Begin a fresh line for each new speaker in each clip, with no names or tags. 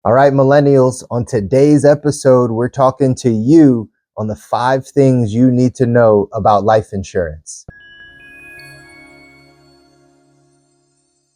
All right, millennials, on today's episode, we're talking to you on the 5 things you need to know about life insurance.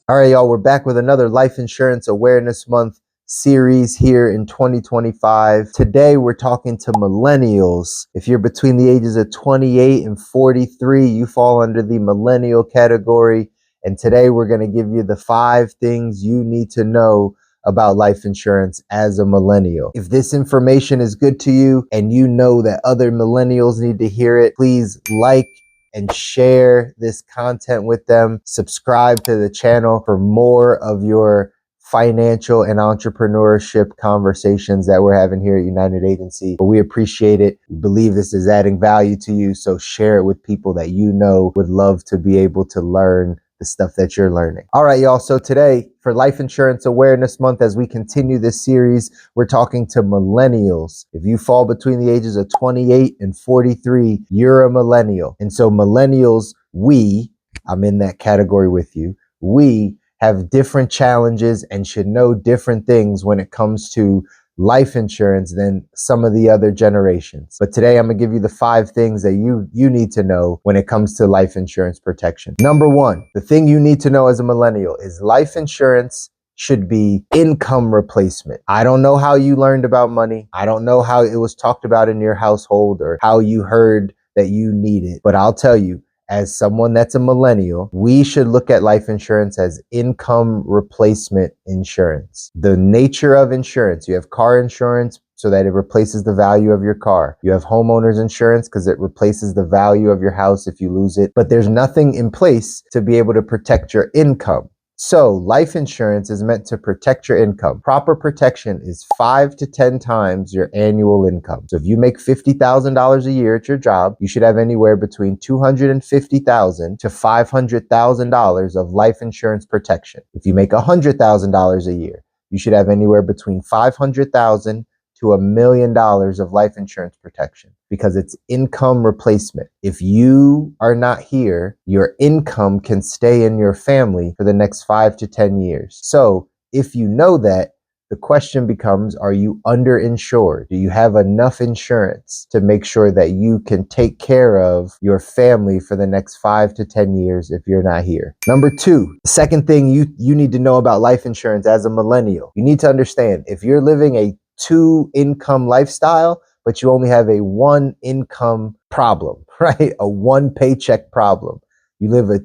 All right, y'all, we're back with another Life Insurance Awareness Month series here in 2025. Today, we're talking to millennials. If you're between the ages of 28 and 43, you fall under the millennial category. And today, we're going to give you the 5 things you need to know about life insurance as a millennial. If this information is good to you and you know that other millennials need to hear it, please like and share this content with them. Subscribe to the channel for more of your financial and entrepreneurship conversations that we're having here at United Agency. But we appreciate it. We believe this is adding value to you. So share it with people that you know would love to be able to learn the stuff that you're learning. All right, y'all. So today for Life Insurance Awareness Month, as we continue this series, we're talking to millennials. If you fall between the ages of 28 and 43, you're a millennial. And so millennials, I'm in that category with you, we have different challenges and should know different things when it comes to life insurance than some of the other generations. But today I'm gonna give you the 5 things that you need to know when it comes to life insurance protection. Number 1, the thing you need to know as a millennial is life insurance should be income replacement. I don't know how you learned about money. I don't know how it was talked about in your household or how you heard that you need it. But I'll tell you, as someone that's a millennial, we should look at life insurance as income replacement insurance. The nature of insurance, you have car insurance so that it replaces the value of your car. You have homeowners insurance because it replaces the value of your house if you lose it. But there's nothing in place to be able to protect your income. So life insurance is meant to protect your income. Proper protection is 5 to 10 times your annual income. So if you make $50,000 a year at your job, you should have anywhere between $250,000 to $500,000 of life insurance protection. If you make $100,000 a year, you should have anywhere between $500,000 to $1 million of life insurance protection because it's income replacement. If you are not here, your income can stay in your family for the next 5 to 10 years. So if you know that, the question becomes, are you underinsured? Do you have enough insurance to make sure that you can take care of your family for the next 5 to 10 years if you're not here? Number 2, the second thing you need to know about life insurance as a millennial, you need to understand if you're living a 2-income lifestyle, but you only have a 1-income problem, right? A 1-paycheck problem. You live a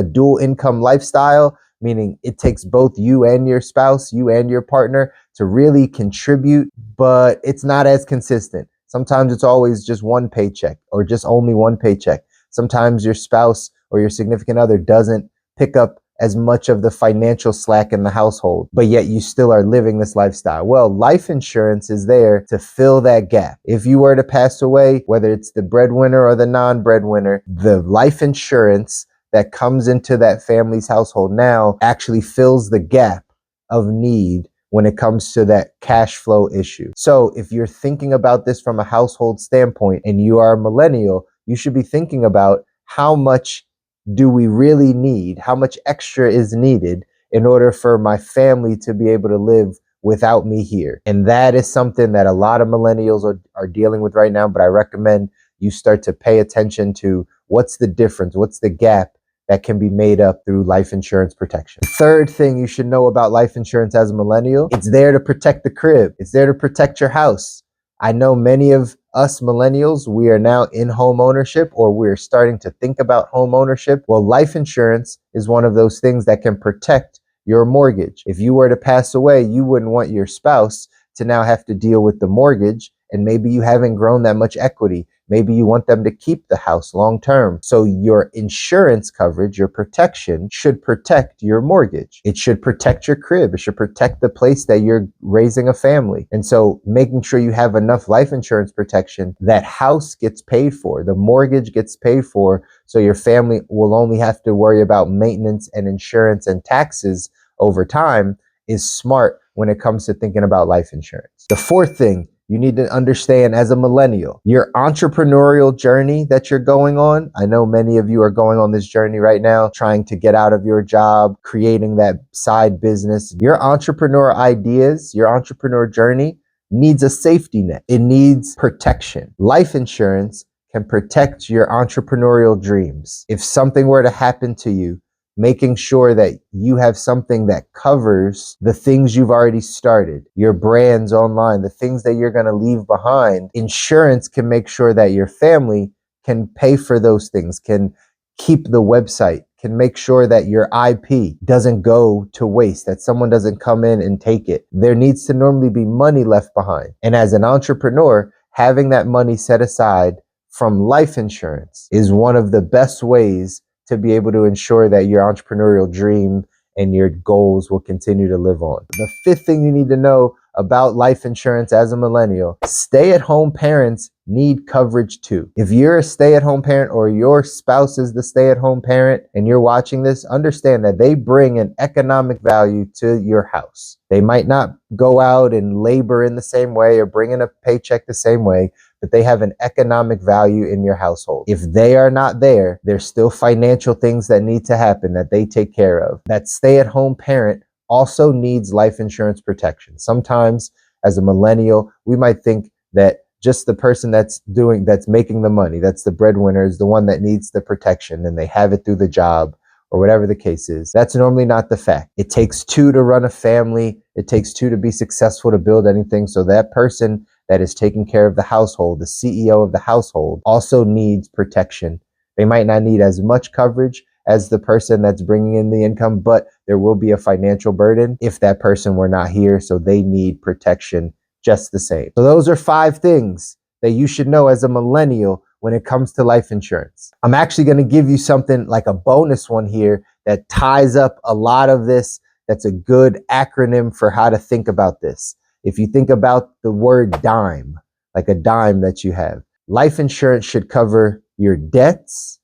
dual income lifestyle, meaning it takes both you and your spouse, you and your partner to really contribute, but it's not as consistent. Sometimes it's always just 1 paycheck or just only 1 paycheck. Sometimes your spouse or your significant other doesn't pick up as much of the financial slack in the household, but yet you still are living this lifestyle. Well, life insurance is there to fill that gap. If you were to pass away, whether it's the breadwinner or the non-breadwinner, the life insurance that comes into that family's household now actually fills the gap of need when it comes to that cash flow issue. So if you're thinking about this from a household standpoint and you are a millennial, you should be thinking about how much do we really need? How much extra is needed in order for my family to be able to live without me here? And that is something that a lot of millennials are dealing with right now, but I recommend you start to pay attention to what's the difference, what's the gap that can be made up through life insurance protection. The third thing you should know about life insurance as a millennial, it's there to protect the crib. It's there to protect your house. I know many of us millennials, we are now in home ownership or we're starting to think about home ownership. Well, life insurance is one of those things that can protect your mortgage. If you were to pass away, you wouldn't want your spouse to now have to deal with the mortgage, and maybe you haven't grown that much equity. Maybe you want them to keep the house long term. So your insurance coverage, your protection should protect your mortgage. It should protect your crib. It should protect the place that you're raising a family. And so making sure you have enough life insurance protection, that house gets paid for, the mortgage gets paid for, so your family will only have to worry about maintenance and insurance and taxes over time, is smart when it comes to thinking about life insurance. The fourth thing you need to understand as a millennial, your entrepreneurial journey that you're going on. I know many of you are going on this journey right now, trying to get out of your job, creating that side business. Your entrepreneur ideas, your entrepreneur journey needs a safety net. It needs protection. Life insurance can protect your entrepreneurial dreams. If something were to happen to you, making sure that you have something that covers the things you've already started, your brands online, the things that you're going to leave behind. Insurance can make sure that your family can pay for those things, can keep the website, can make sure that your IP doesn't go to waste, that someone doesn't come in and take it. There needs to normally be money left behind. And as an entrepreneur, having that money set aside from life insurance is one of the best ways to be able to ensure that your entrepreneurial dream and your goals will continue to live on. The fifth thing you need to know about life insurance as a millennial, stay-at-home parents need coverage too. If you're a stay-at-home parent or your spouse is the stay-at-home parent and you're watching this, understand that they bring an economic value to your house. They might not go out and labor in the same way or bring in a paycheck the same way, but they have an economic value in your household. If they are not there, there's still financial things that need to happen that they take care of. That stay-at-home parent also needs life insurance protection. Sometimes as a millennial, we might think that just the person that's making the money, that's the breadwinner, is the one that needs the protection and they have it through the job or whatever the case is. That's normally not the fact. It takes two to run a family. It takes two to be successful, to build anything. So that person that is taking care of the household, the CEO of the household, also needs protection. They might not need as much coverage as the person that's bringing in the income, but there will be a financial burden if that person were not here. So they need protection just the same. So those are 5 things that you should know as a millennial when it comes to life insurance. I'm actually going to give you something like a bonus one here that ties up a lot of this. That's a good acronym for how to think about this. If you think about the word dime, like a dime that you have, life insurance should cover your debts.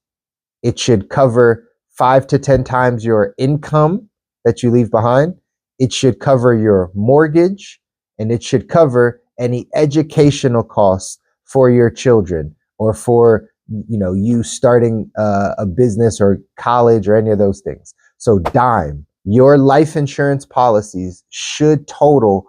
It should cover 5 to 10 times your income that you leave behind. It should cover your mortgage, and it should cover any educational costs for your children or for you starting a business or college or any of those things. So dime, your life insurance policies should total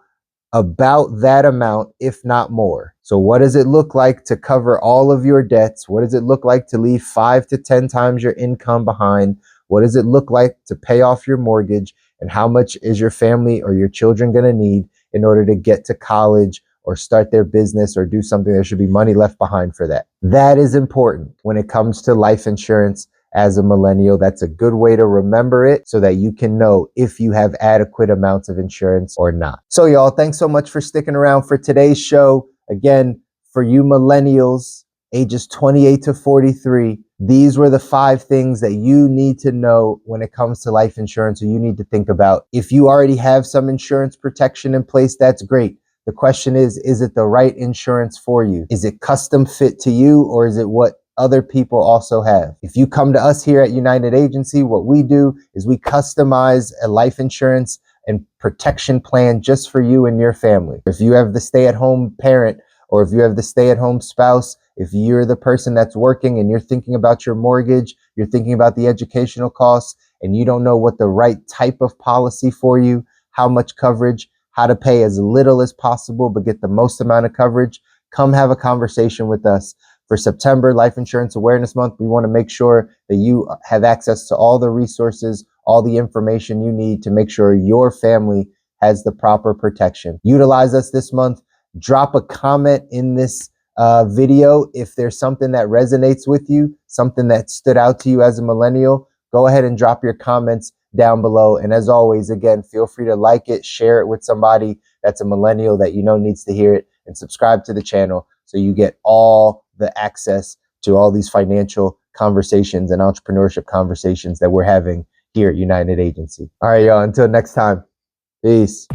about that amount, if not more. So what does it look like to cover all of your debts? What does it look like to leave 5 to 10 times your income behind? What does it look like to pay off your mortgage? And how much is your family or your children going to need in order to get to college or start their business or do something? There should be money left behind for that. That is important when it comes to life insurance. As a millennial, that's a good way to remember it so that you can know if you have adequate amounts of insurance or not. So y'all, thanks so much for sticking around for today's show. Again, for you millennials, ages 28 to 43, these were the 5 things that you need to know when it comes to life insurance, or you need to think about. If you already have some insurance protection in place, that's great. The question is it the right insurance for you? Is it custom fit to you, or is it what other people also have? If you come to us here at United Agency, what we do is we customize a life insurance and protection plan just for you and your family. If you have the stay-at-home parent, or if you have the stay-at-home spouse, if you're the person that's working and you're thinking about your mortgage, you're thinking about the educational costs, and you don't know what the right type of policy for you, how much coverage, how to pay as little as possible but get the most amount of coverage, come have a conversation with us. For September, Life Insurance Awareness Month, we want to make sure that you have access to all the resources, all the information you need to make sure your family has the proper protection. Utilize us this month. Drop a comment in this video if there's something that resonates with you, something that stood out to you as a millennial. Go ahead and drop your comments down below. And as always, again, feel free to like it, share it with somebody that's a millennial that you know needs to hear it, and subscribe to the channel so you get all the access to all these financial conversations and entrepreneurship conversations that we're having here at United Agency. All right, y'all, until next time, peace.